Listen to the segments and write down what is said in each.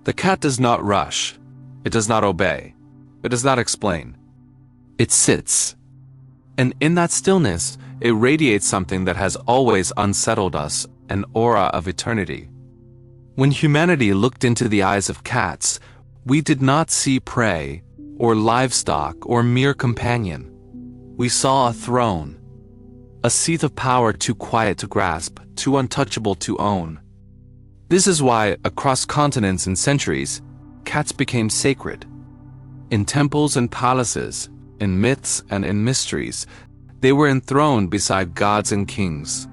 The cat does not rush. It does not obey. It does not explain. It sits. And in that stillness, it radiates something that has always unsettled us, an aura of eternity. When humanity looked into the eyes of cats, we did not see prey, or livestock, or mere companion. We saw a throne, a seat of power too quiet to grasp, too untouchable to own. This is why, across continents and centuries, cats became sacred. In temples and palaces, in myths and in mysteries, they were enthroned beside gods and kings.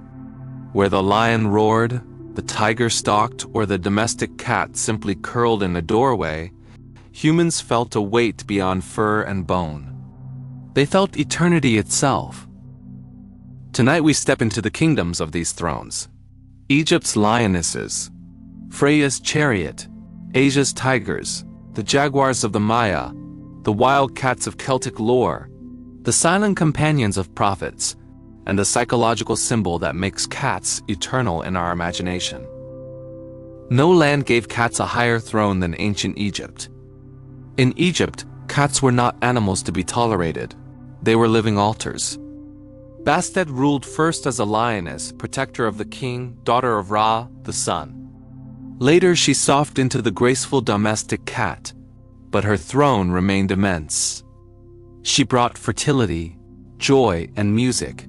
Where the lion roared, the tiger stalked, or the domestic cat simply curled in a doorway, humans felt a weight beyond fur and bone. They felt eternity itself. Tonight we step into the kingdoms of these thrones. Egypt's lionesses, Freyja's chariot, Asia's tigers, the jaguars of the Maya, the wild cats of Celtic lore, the silent companions of prophets, and the psychological symbol that makes cats eternal in our imagination. No land gave cats a higher throne than ancient Egypt. In Egypt, cats were not animals to be tolerated. They were living altars. Bastet ruled first as a lioness, protector of the king, daughter of Ra, the sun. Later she softened into the graceful domestic cat, but her throne remained immense. She brought fertility, joy, and music,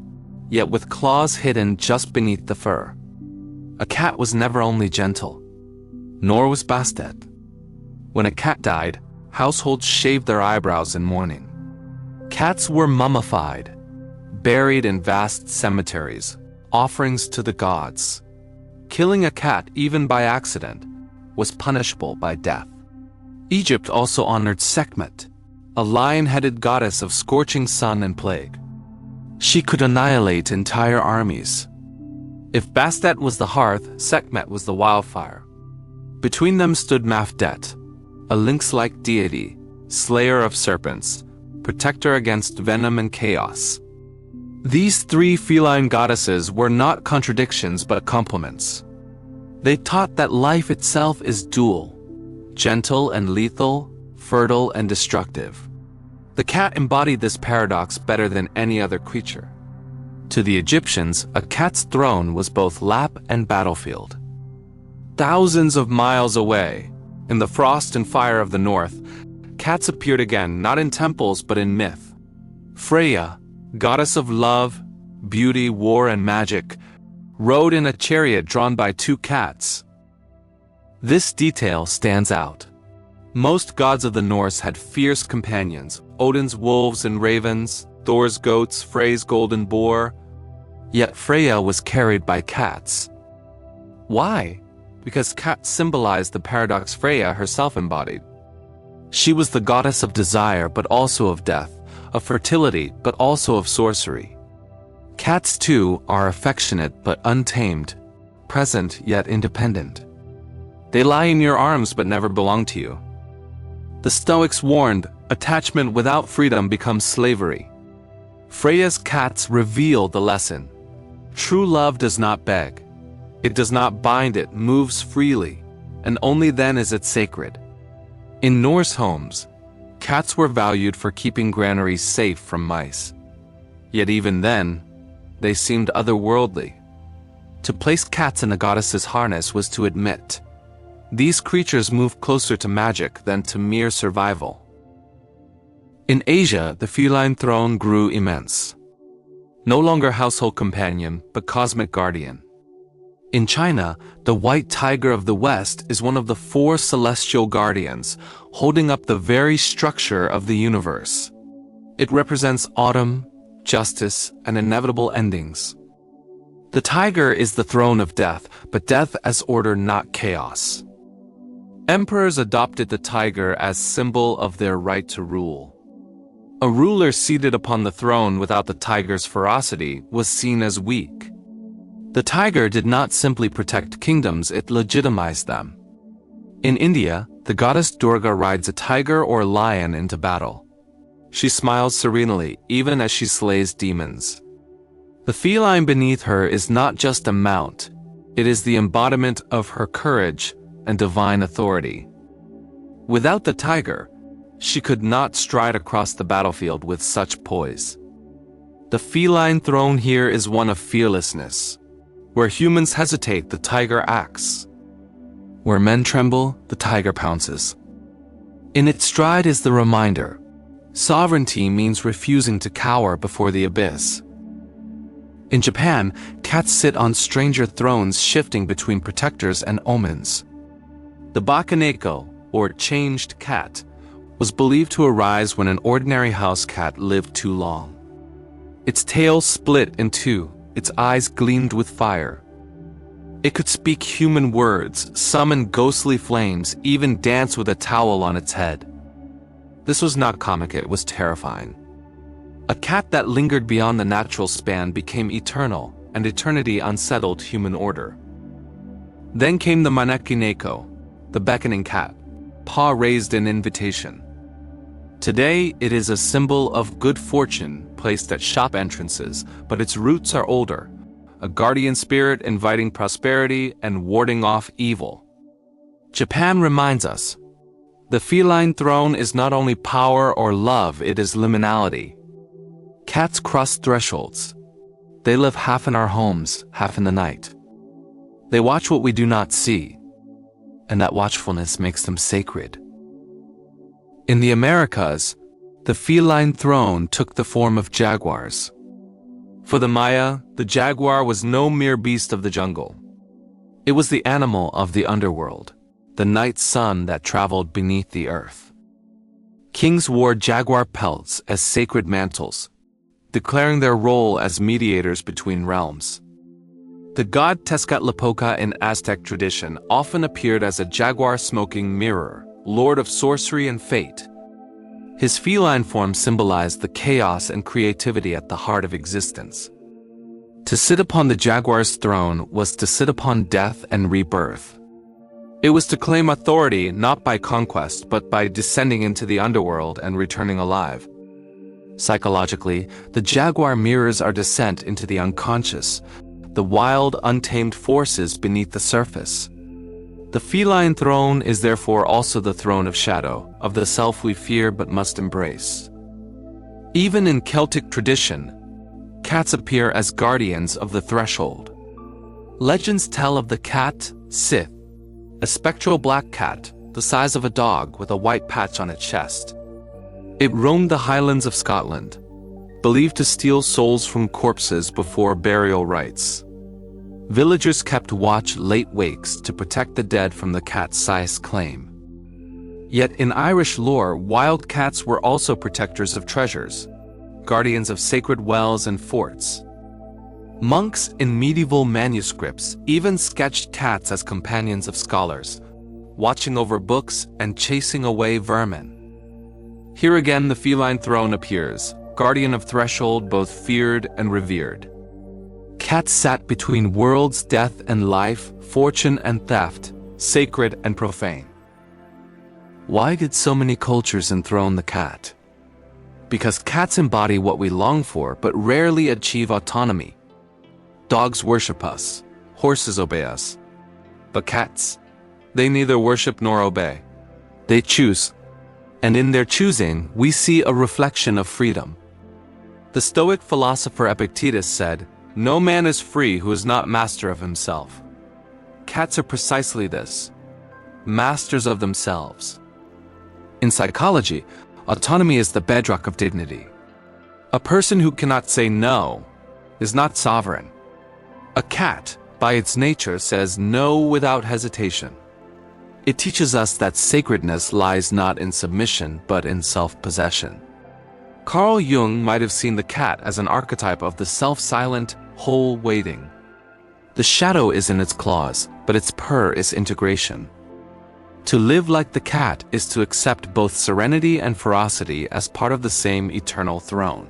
yet with claws hidden just beneath the fur. A cat was never only gentle, nor was Bastet. When a cat died, households shaved their eyebrows in mourning. Cats were mummified, buried in vast cemeteries, offerings to the gods. Killing a cat, even by accident, was punishable by death. Egypt also honored Sekhmet, a lion-headed goddess of scorching sun and plague. She could annihilate entire armies. If Bastet was the hearth, Sekhmet was the wildfire. Between them stood Mafdet, a lynx-like deity, slayer of serpents, protector against venom and chaos. These three feline goddesses were not contradictions but complements. They taught that life itself is dual, gentle and lethal, fertile and destructive. The cat embodied this paradox better than any other creature. To the Egyptians, a cat's throne was both lap and battlefield. Thousands of miles away, in the frost and fire of the north, cats appeared again, not in temples but in myth. Freyja, goddess of love, beauty, war, and magic, rode in a chariot drawn by two cats. This detail stands out. Most gods of the Norse had fierce companions, Odin's wolves and ravens, Thor's goats, Frey's golden boar. Yet Freyja was carried by cats. Why? Because cats symbolized the paradox Freyja herself embodied. She was the goddess of desire but also of death, of fertility but also of sorcery. Cats, too, are affectionate but untamed, present yet independent. They lie in your arms but never belong to you. The Stoics warned, attachment without freedom becomes slavery. Freyja's cats reveal the lesson. True love does not beg. It does not bind, it moves freely, and only then is it sacred. In Norse homes, cats were valued for keeping granaries safe from mice. Yet even then, they seemed otherworldly. To place cats in a goddess's harness was to admit, these creatures move closer to magic than to mere survival. In Asia, the feline throne grew immense. No longer household companion, but cosmic guardian. In China, the white tiger of the West is one of the four celestial guardians, holding up the very structure of the universe. It represents autumn, justice, and inevitable endings. The tiger is the throne of death, but death as order, not chaos. Emperors adopted the tiger as symbol of their right to rule. A ruler seated upon the throne without the tiger's ferocity was seen as weak. The tiger did not simply protect kingdoms, it legitimized them. In India, the goddess Durga rides a tiger or lion into battle. She smiles serenely, even as she slays demons. The feline beneath her is not just a mount, it is the embodiment of her courage and divine authority. Without the tiger, she could not stride across the battlefield with such poise. The feline throne here is one of fearlessness. Where humans hesitate, the tiger acts. Where men tremble, the tiger pounces. In its stride is the reminder. Sovereignty means refusing to cower before the abyss. In Japan, cats sit on stranger thrones, shifting between protectors and omens. The Bakeneko, or changed cat, was believed to arise when an ordinary house cat lived too long. Its tail split in two, its eyes gleamed with fire. It could speak human words, summon ghostly flames, even dance with a towel on its head. This was not comic, it was terrifying. A cat that lingered beyond the natural span became eternal, and eternity unsettled human order. Then came the Maneki Neko, the beckoning cat, paw raised in invitation. Today, it is a symbol of good fortune placed at shop entrances, but its roots are older, a guardian spirit inviting prosperity and warding off evil. Japan reminds us, the feline throne is not only power or love, it is liminality. Cats cross thresholds. They live half in our homes, half in the night. They watch what we do not see, and that watchfulness makes them sacred. In the Americas, the feline throne took the form of jaguars. For the Maya, the jaguar was no mere beast of the jungle. It was the animal of the underworld, the night sun that traveled beneath the earth. Kings wore jaguar pelts as sacred mantles, declaring their role as mediators between realms. The god Tezcatlipoca in Aztec tradition often appeared as a jaguar-smoking mirror, lord of sorcery and fate. His feline form symbolized the chaos and creativity at the heart of existence. To sit upon the jaguar's throne was to sit upon death and rebirth. It was to claim authority not by conquest but by descending into the underworld and returning alive. Psychologically, the jaguar mirrors our descent into the unconscious, the wild, untamed forces beneath the surface. The feline throne is therefore also the throne of shadow, of the self we fear but must embrace. Even in Celtic tradition, cats appear as guardians of the threshold. Legends tell of the Cat Sìth, a spectral black cat, the size of a dog with a white patch on its chest. It roamed the highlands of Scotland, believed to steal souls from corpses before burial rites. Villagers kept watch late wakes to protect the dead from the Cat Sìth's claim. Yet in Irish lore, wild cats were also protectors of treasures, guardians of sacred wells and forts. Monks in medieval manuscripts even sketched cats as companions of scholars, watching over books and chasing away vermin. Here again the feline throne appears, guardian of threshold, both feared and revered. Cats sat between worlds, death and life, fortune and theft, sacred and profane. Why did so many cultures enthrone the cat? Because cats embody what we long for but rarely achieve autonomy. Dogs worship us, horses obey us. But cats, they neither worship nor obey. They choose. And in their choosing, we see a reflection of freedom. The Stoic philosopher Epictetus said, "No man is free who is not master of himself." Cats are precisely this, masters of themselves. In psychology, autonomy is the bedrock of dignity. A person who cannot say no is not sovereign. A cat, by its nature, says no without hesitation. It teaches us that sacredness lies not in submission but in self-possession. Carl Jung might have seen the cat as an archetype of the self-silent, whole waiting. The shadow is in its claws, but its purr is integration. To live like the cat is to accept both serenity and ferocity as part of the same eternal throne.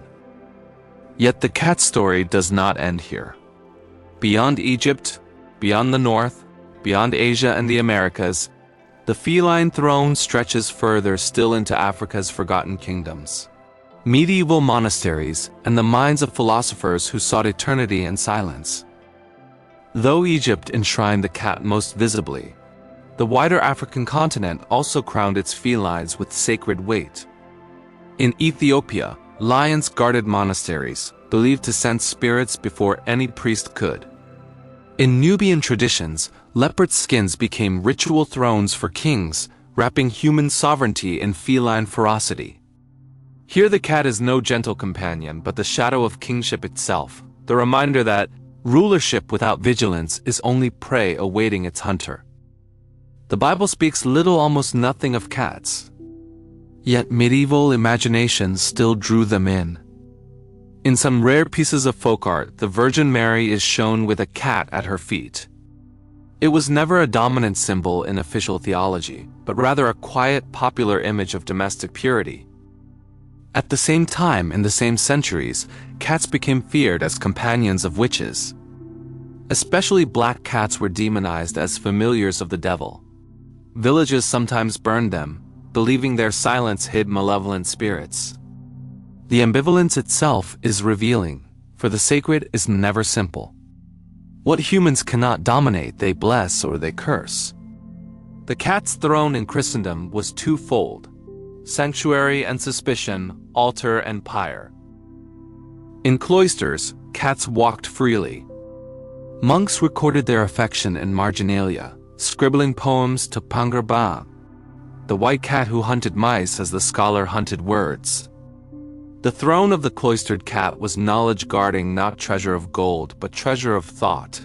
Yet the cat story does not end here. Beyond Egypt, beyond the North, beyond Asia and the Americas, the feline throne stretches further still into Africa's forgotten kingdoms. Medieval monasteries and the minds of philosophers who sought eternity in silence. Though Egypt enshrined the cat most visibly, The wider African continent also crowned its felines with sacred weight. In Ethiopia, lions guarded monasteries, believed to sense spirits before any priest could. In Nubian traditions, leopard skins became ritual thrones for kings, wrapping human sovereignty in feline ferocity. Here the cat is no gentle companion, but the shadow of kingship itself, the reminder that rulership without vigilance is only prey awaiting its hunter. The Bible speaks little, almost nothing of cats. Yet medieval imaginations still drew them in. In some rare pieces of folk art, the Virgin Mary is shown with a cat at her feet. It was never a dominant symbol in official theology, but rather a quiet, popular image of domestic purity. At the same time, in the same centuries, cats became feared as companions of witches. Especially black cats were demonized as familiars of the devil. Villages sometimes burned them, believing their silence hid malevolent spirits. The ambivalence itself is revealing, for the sacred is never simple. What humans cannot dominate, they bless or they curse. The cat's throne in Christendom was twofold: sanctuary and suspicion, altar and pyre. In cloisters, cats walked freely. Monks recorded their affection in marginalia, scribbling poems to Pangarba, the white cat who hunted mice as the scholar hunted words. The throne of the cloistered cat was knowledge guarding not treasure of gold but treasure of thought.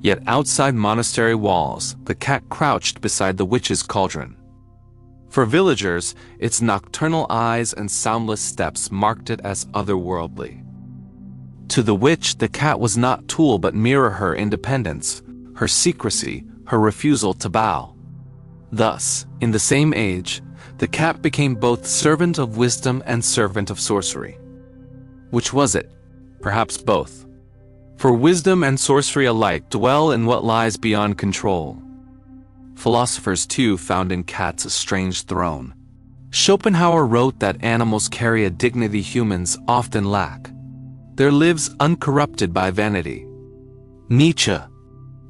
Yet outside monastery walls, the cat crouched beside the witch's cauldron. For villagers, its nocturnal eyes and soundless steps marked it as otherworldly. To the witch, the cat was not tool but mirror her independence, her secrecy, her refusal to bow. Thus, in the same age, the cat became both servant of wisdom and servant of sorcery. Which was it? Perhaps both. For wisdom and sorcery alike dwell in what lies beyond control. Philosophers too found in cats a strange throne. Schopenhauer wrote that animals carry a dignity humans often lack. Their lives uncorrupted by vanity. Nietzsche,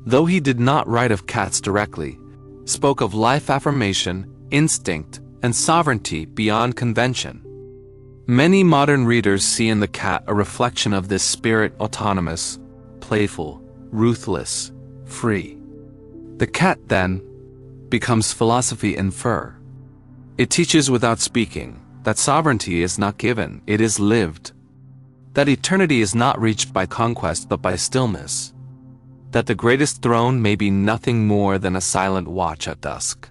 though he did not write of cats directly, spoke of life affirmation, instinct, and sovereignty beyond convention. Many modern readers see in the cat a reflection of this spirit: autonomous, playful, ruthless, free. The cat, then, becomes philosophy in fur. It teaches without speaking that sovereignty is not given, it is lived. That eternity is not reached by conquest but by stillness. That the greatest throne may be nothing more than a silent watch at dusk.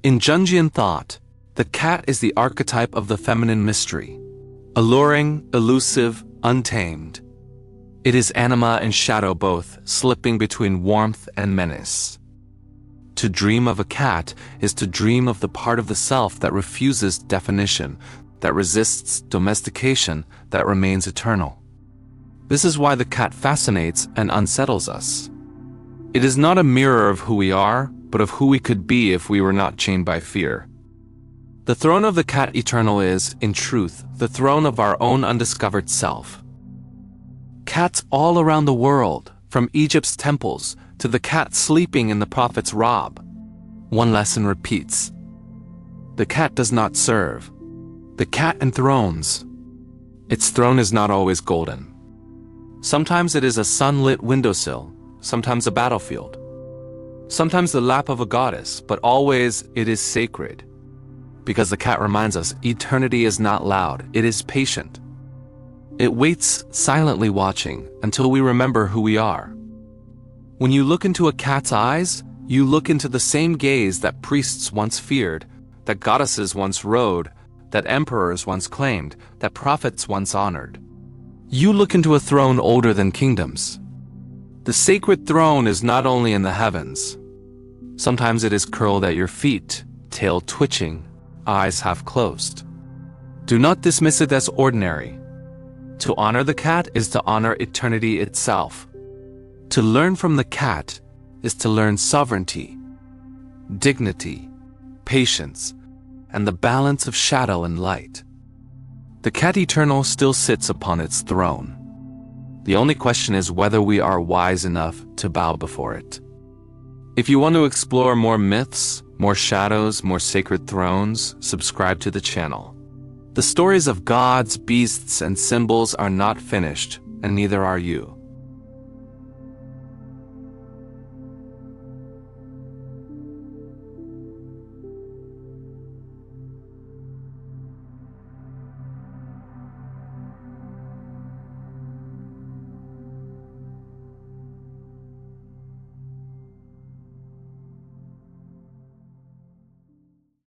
In Jungian thought, the cat is the archetype of the feminine mystery. Alluring, elusive, untamed. It is anima and shadow both, slipping between warmth and menace. To dream of a cat is to dream of the part of the self that refuses definition, that resists domestication, that remains eternal. This is why the cat fascinates and unsettles us. It is not a mirror of who we are, but of who we could be if we were not chained by fear. The throne of the cat eternal is, in truth, the throne of our own undiscovered self. Cats all around the world, from Egypt's temples to the cat sleeping in the prophet's robe. One lesson repeats. The cat does not serve. The cat enthrones. Its throne is not always golden. Sometimes it is a sunlit windowsill, sometimes a battlefield. Sometimes the lap of a goddess, but always it is sacred. Because the cat reminds us, eternity is not loud, it is patient. It waits silently watching until we remember who we are. When you look into a cat's eyes, you look into the same gaze that priests once feared, that goddesses once rode, that emperors once claimed, that prophets once honored. You look into a throne older than kingdoms. The sacred throne is not only in the heavens. Sometimes it is curled at your feet, tail twitching, eyes half closed. Do not dismiss it as ordinary. To honor the cat is to honor eternity itself. To learn from the cat is to learn sovereignty, dignity, patience, and the balance of shadow and light. The cat eternal still sits upon its throne. The only question is whether we are wise enough to bow before it. If you want to explore more myths, more shadows, more sacred thrones, subscribe to the channel. The stories of gods, beasts, and symbols are not finished, and neither are you.